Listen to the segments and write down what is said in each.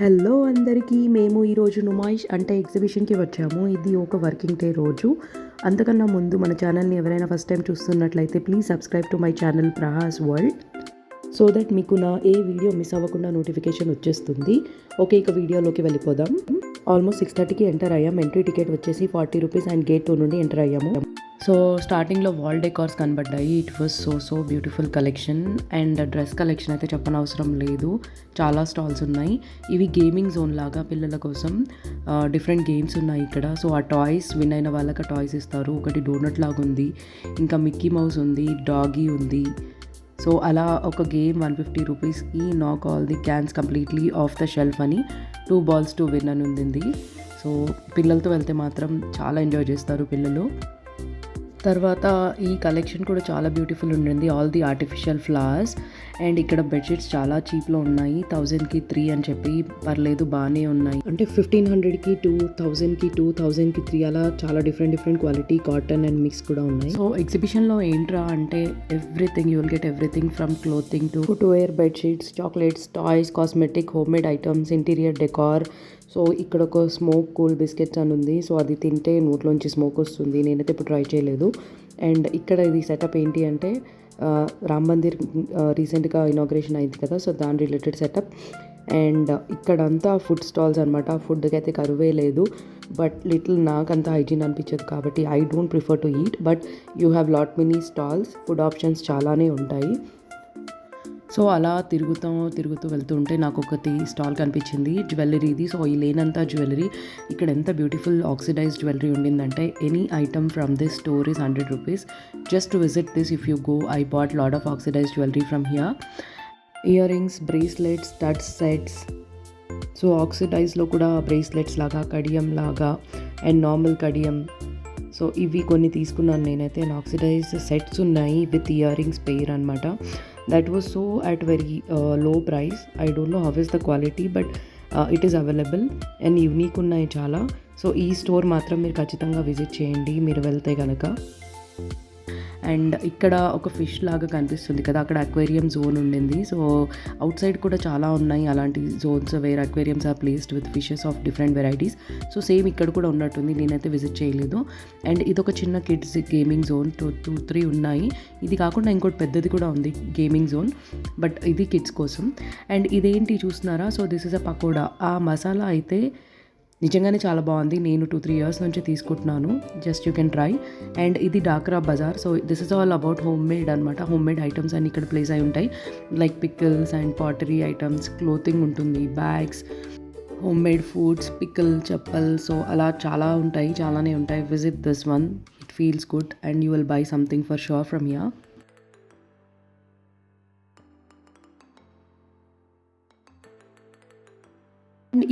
Hello అందరికీ, మేము ఈరోజు నుమాయిష్ అంటే ఎగ్జిబిషన్కి వచ్చాము. ఇది ఒక వర్కింగ్ డే రోజు. అంతకన్నా ముందు మన ఛానల్ని ఎవరైనా ఫస్ట్ టైం చూస్తున్నట్లయితే please subscribe to my channel Prahas world, so that మీకు నా ఏ వీడియో మిస్ అవ్వకుండా నోటిఫికేషన్ వచ్చేస్తుంది. ఓకే, ఇక వీడియోలోకి వెళ్ళిపోదాం. ఆల్మోస్ట్ 6:30కి ఎంటర్ అయ్యాం. ఎంట్రీ టికెట్ వచ్చేసి 40 రూపీస్ అండ్ గేట్ 2 నుండి ఎంటర్ అయ్యాము. సో స్టార్టింగ్లో వాల్ డెకార్స్ కనబడ్డాయి. It was so beautiful collection. And dress collection అయితే చెప్పనవసరం లేదు, చాలా స్టాల్స్ ఉన్నాయి. ఇవి గేమింగ్ జోన్ లాగా పిల్లల కోసం డిఫరెంట్ గేమ్స్ ఉన్నాయి ఇక్కడ. సో ఆ టాయ్స్ విన్ అయిన వాళ్ళకి టాయ్స్ ఇస్తారు. ఒకటి డోనట్ లాగా ఉంది, ఇంకా మిక్కీ మౌస్ ఉంది, డాగీ ఉంది. సో అలా ఒక గేమ్ 150 రూపీస్కి నాక్ all the cans completely off the shelf అని 2 balls to win అని ఉంది. సో పిల్లలతో వెళ్తే మాత్రం చాలా ఎంజాయ్ చేస్తారు పిల్లలు. తర్వాత ఈ కలెక్షన్ కూడా చాలా బ్యూటిఫుల్ ఉండింది, all the artificial flowers. And ఇక్కడ బెడ్షీట్స్ చాలా చీప్లో ఉన్నాయి. 1000కి 3 అని చెప్పి పర్లేదు, బాగానే ఉన్నాయి. అంటే 1500కి 2, 1000కి 2, 1000కి 3 అలా చాలా different quality cotton and mix కూడా ఉన్నాయి. సో ఎగ్జిబిషన్లో ఏంట్రా అంటే everything, you will get everything from clothing to footwear, bedsheets, chocolates, toys, cosmetic, homemade items, interior decor. So ఇక్కడ ఒక స్మోక్ కూల్ బిస్కెట్స్ అని ఉంది. సో అది తింటే నోట్లోంచి స్మోక్ వస్తుంది. నేనైతే ఇప్పుడు ట్రై చేయలేదు. అండ్ ఇక్కడ ఇది సెటప్ ఏంటి అంటే రామ్ మందిర్ రీసెంట్గా ఇనాగ్రేషన్ అయింది కదా, సో దాని రిలేటెడ్ సెటప్. అండ్ ఇక్కడంతా ఫుడ్ స్టాల్స్ అనమాట. ఫుడ్కి అయితే కరువే లేదు, బట్ లిటిల్ నాకంతా హైజీన్ అనిపించదు కాబట్టి I don't prefer to eat. But you have lot many stalls, food options చాలానే ఉంటాయి. సో అలా తిరుగుతూ వెళ్తూ ఉంటే నాకు ఒకటి స్టాల్ కనిపించింది, జ్యువెలరీది. సో ఈ లేనంతా జ్యువెలరీ. ఇక్కడ ఎంత బ్యూటిఫుల్ ఆక్సిడైజ్డ్ జ్యువెలరీ ఉండిందంటే any item from this store is 100 rupees. Just to visit this if you go. I bought lot of oxidised jewellery from here. Earrings, bracelets, studs sets. So ఆక్సిడైజ్లో కూడా bracelets లాగా, కడియం లాగా and normal Kadiyam. So ఇవి కొన్ని తీసుకున్నాను నేనైతే. Oxidise sets ఉన్నాయి with ear rings pair అనమాట. That was so at very low price. I don't know how is the quality, but it is available and unique ఉన్నాయి చాలా. సో ఈ స్టోర్ మాత్రం మీరు ఖచ్చితంగా విజిట్ చేయండి మీరు వెళ్తే కనుక. అండ్ ఇక్కడ ఒక ఫిష్ లాగా కనిపిస్తుంది కదా, అక్కడ అక్వేరియం జోన్ ఉండింది. సో అవుట్ సైడ్ కూడా చాలా ఉన్నాయి అలాంటి zones where aquariums are placed with fishes of different varieties. So same ఇక్కడ కూడా ఉన్నట్టుంది, నేనైతే విజిట్ చేయలేదు. అండ్ ఇది ఒక చిన్న కిడ్స్ గేమింగ్ జోన్, 2-3 ఉన్నాయి. ఇది కాకుండా ఇంకోటి పెద్దది కూడా ఉంది గేమింగ్ జోన్, బట్ ఇది కిడ్స్ కోసం. అండ్ ఇదేంటి చూస్తున్నారా? So this is a pakoda. ఆ మసాలా అయితే నిజంగానే చాలా బాగుంది. నేను 2-3 years నుంచి తీసుకుంటున్నాను. Just you can try. And ఇది Dokra Bazaar. So this is all about homemade అనమాట. హోమ్ మేడ్ ఐటమ్స్ అన్ని ఇక్కడ ప్లేస్ అయి ఉంటాయి. Like pickles and pottery items, clothing ఉంటుంది, bags, homemade foods, pickle, chappal. So అలా చాలానే ఉంటాయి. Visit this one, it feels good and you will buy something for sure from here.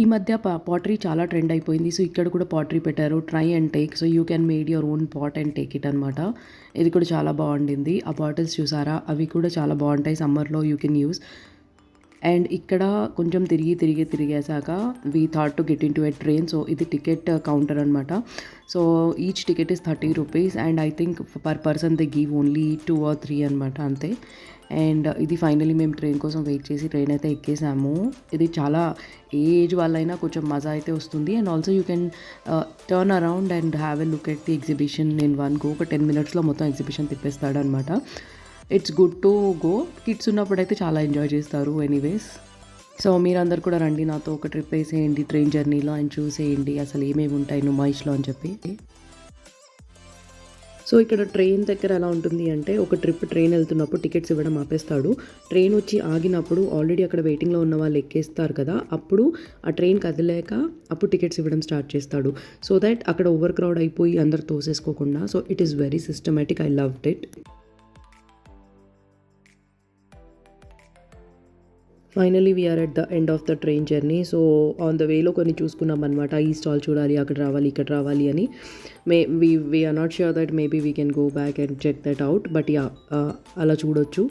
ఈ మధ్య పాటరీ చాలా ట్రెండ్ అయిపోయింది. సో ఇక్కడ కూడా పాటరీ పెట్టారు, try and take. So you can made your own pot and take it అనమాట. ఇది కూడా చాలా బాగుండింది. ఆ బాటిల్స్ చూసారా, అవి కూడా చాలా బాగుంటాయి. సమ్మర్లో యూ కెన్ యూస్. అండ్ ఇక్కడ కొంచెం తిరిగేసాక we thought to get into a train. So ఇది టికెట్ కౌంటర్ అనమాట. So each ticket is 30 rupees and I think per person they give only 2 or 3 అనమాట, అంతే. అండ్ ఇది ఫైనలీ మేము train కోసం వెయిట్ చేసి ట్రైన్ అయితే ఎక్కేసాము. ఇది చాలా ఏ ఏజ్ వాళ్ళైనా కొంచెం మజా అయితే వస్తుంది. And also you can turn around and have a look at the exhibition in one go. ఒక 10 minutesలో మొత్తం ఎగ్జిబిషన్ తిప్పేస్తాడు అనమాట. It's good to go. Kids ఉన్నప్పుడు అయితే చాలా ఎంజాయ్ చేస్తారు ఎనీవేస్. సో మీరందరు కూడా రండి, నాతో ఒక ట్రిప్ వేసేయండి ట్రైన్ జర్నీలో అండ్ చూసేయండి అసలు ఏమేమి ఉంటాయి నుమాయిష్లో అని చెప్పి. సో ఇక్కడ ట్రైన్ దగ్గర ఎలా ఉంటుంది అంటే, ఒక ట్రైన్ వెళ్తున్నప్పుడు టికెట్స్ ఇవ్వడం ఆపేస్తాడు. ట్రైన్ వచ్చి ఆగినప్పుడు ఆల్రెడీ అక్కడ వెయిటింగ్లో ఉన్న వాళ్ళు ఎక్కేస్తారు కదా, అప్పుడు ఆ ట్రైన్ కదిలేక అప్పుడు టికెట్స్ ఇవ్వడం స్టార్ట్ చేస్తాడు. సో దట్ అక్కడ ఓవర్ క్రౌడ్ అయిపోయి అందరు తోసేసుకోకుండా. So it is very systematic. I loved it. Finally we are at the end of the train journey. So on the వేలో కొన్ని చూసుకున్నాం అనమాట. ఈ స్టాల్ చూడాలి, అక్కడ రావాలి, ఇక్కడ రావాలి అని. We are not sure that maybe we can go back and check that out, but yeah అలా చూడొచ్చు.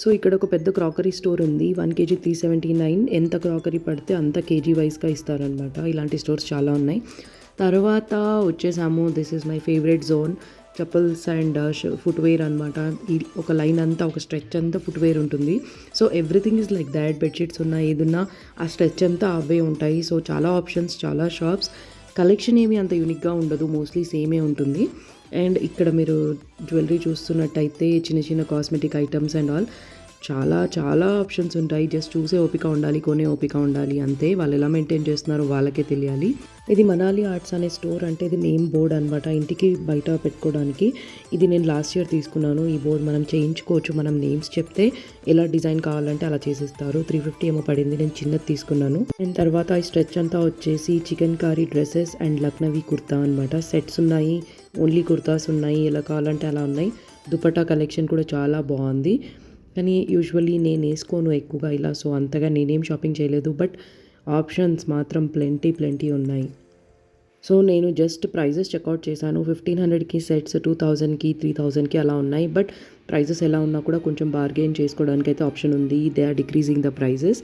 సో ఇక్కడ ఒక పెద్ద క్రాకరీ స్టోర్ ఉంది. 1 kg 379. ఎంత క్రాకరీ పడితే అంత కేజీ వైజ్గా ఇస్తారనమాట. ఇలాంటి స్టోర్స్ చాలా ఉన్నాయి. తర్వాత వచ్చేసాము, this is my favourite zone, chappals and footwear అనమాట. ఈ ఒక లైన్ అంతా ఒక స్ట్రెచ్ అంతా ఫుట్వేర్ ఉంటుంది. So everything is like that. Bedsheets ఉన్నా ఏదున్నా ఆ స్ట్రెచ్ అంతా అవే ఉంటాయి. సో చాలా ఆప్షన్స్, చాలా షాప్స్. కలెక్షన్ ఏమి అంత యూనిక్గా ఉండదు, మోస్ట్లీ సేమే ఉంటుంది. అండ్ ఇక్కడ మీరు జ్యువెలరీ చూస్తున్నట్టయితే చిన్న చిన్న కాస్మెటిక్ ఐటమ్స్ అండ్ ఆల్ చాలా చాలా ఆప్షన్స్ ఉంటాయి. జస్ట్ చూసే ఓపిక ఉండాలి, కొనే ఓపిక ఉండాలి అంతే. వాళ్ళు ఎలా మెయింటైన్ చేస్తున్నారో వాళ్ళకే తెలియాలి. ఇది మనాలి ఆర్ట్స్ అనే స్టోర్. అంటే ఇది నేమ్ బోర్డ్ అనమాట, ఇంటికి బయట పెట్టుకోవడానికి. ఇది నేను లాస్ట్ ఇయర్ తీసుకున్నాను. ఈ బోర్డ్ మనం చేయించుకోవచ్చు, మనం నేమ్స్ చెప్తే ఎలా డిజైన్ కావాలంటే అలా చేసిస్తారు. 350 ఏమో పడింది, నేను చిన్నది తీసుకున్నాను. అండ్ తర్వాత ఈ స్ట్రెచ్ అంతా వచ్చేసి chikankari dresses and Lucknowi kurta అనమాట. సెట్స్ ఉన్నాయి, ఓన్లీ కుర్తాస్ ఉన్నాయి, ఎలా కావాలంటే అలా ఉన్నాయి. దుపట్టా కలెక్షన్ కూడా చాలా బాగుంది. కానీ యూజువల్లీ నేను వేసుకోను ఎక్కువగా ఇలా, సో అంతగా నేనేం షాపింగ్ చేయలేదు. బట్ ఆప్షన్స్ మాత్రం ప్లెంటీ ఉన్నాయి. సో నేను జస్ట్ ప్రైజెస్ చెక్అవుట్ చేశాను. 1500కి సెట్స్, 2000కి, 3000కి అలా ఉన్నాయి. బట్ ప్రైజెస్ ఎలా ఉన్నా కూడా కొంచెం బార్గెయిన్ చేసుకోవడానికి అయితే ఆప్షన్ ఉంది. They are decreasing the prices.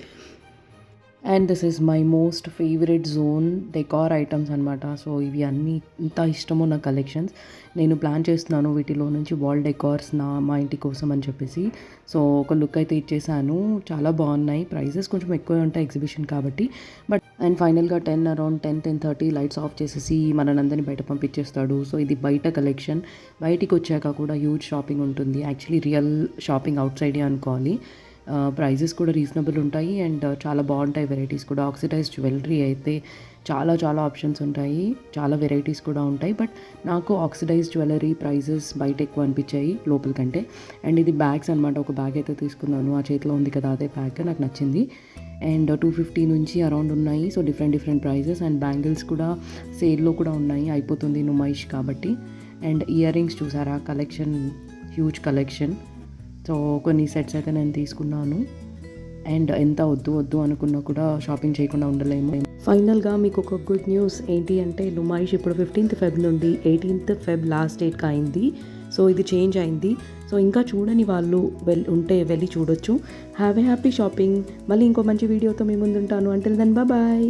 And this is my most favourite zone, decor items అనమాట. సో ఇవి అన్నీ ఇంత ఇష్టమో నా కలెక్షన్స్. నేను ప్లాన్ చేస్తున్నాను వీటిలో నుంచి వాల్ డెకార్స్ మా ఇంటి కోసం అని చెప్పేసి. సో ఒక లుక్ అయితే ఇచ్చేసాను, చాలా బాగున్నాయి. ప్రైజెస్ కొంచెం ఎక్కువ ఉంటాయి ఎగ్జిబిషన్ కాబట్టి. బట్ అండ్ ఫైనల్గా అరౌండ్ 10:30 లైట్స్ ఆఫ్ చేసేసి మనందరినీ బయట పంపించేస్తాడు. సో ఇది బయట కలెక్షన్. బయటికి వచ్చాక కూడా హ్యూజ్ షాపింగ్ ఉంటుంది. యాక్చువల్లీ రియల్ షాపింగ్ అవుట్ సైడే అనుకోవాలి. ప్రైజెస్ కూడా రీజనబుల్ ఉంటాయి అండ్ చాలా బాగుంటాయి. వెరైటీస్ కూడా, ఆక్సిడైజ్డ్ జ్యువెలరీ అయితే చాలా చాలా ఆప్షన్స్ ఉంటాయి, చాలా వెరైటీస్ కూడా ఉంటాయి. బట్ నాకు ఆక్సిడైజ్డ్ జ్యువెలరీ ప్రైజెస్ బయట ఎక్కువ అనిపించాయి లోపల కంటే. అండ్ ఇది బ్యాగ్స్ అనమాట. ఒక బ్యాగ్ అయితే తీసుకున్నాను, ఆ చేతిలో ఉంది కదా అదే బ్యాగ్, నాకు నచ్చింది. అండ్ 250 నుంచి అరౌండ్ ఉన్నాయి. So different prices. And bangles కూడా సేల్లో కూడా ఉన్నాయి, అయిపోతుంది నుమాయిష్ కాబట్టి. అండ్ ఇయర్ రింగ్స్ చూసారా, కలెక్షన్ హ్యూజ్ కలెక్షన్. సో కొన్ని సెట్స్ అయితే నేను తీసుకున్నాను. అండ్ ఎంత వద్దు అనుకున్నా కూడా షాపింగ్ చేయకుండా ఉండలేము. ఫైనల్గా మీకు ఒక గుడ్ న్యూస్ ఏంటి అంటే, నుమాయిష్ ఇప్పుడు 15th Feb నుండి 18th Feb లాస్ట్ డేట్కి అయింది. సో ఇది చేంజ్ అయింది. సో ఇంకా చూడని వాళ్ళు ఉంటే వెళ్ళి చూడొచ్చు. Have a happy shopping. మళ్ళీ ఇంకో మంచి వీడియోతో మీ ముందు ఉంటాను. Until then bye.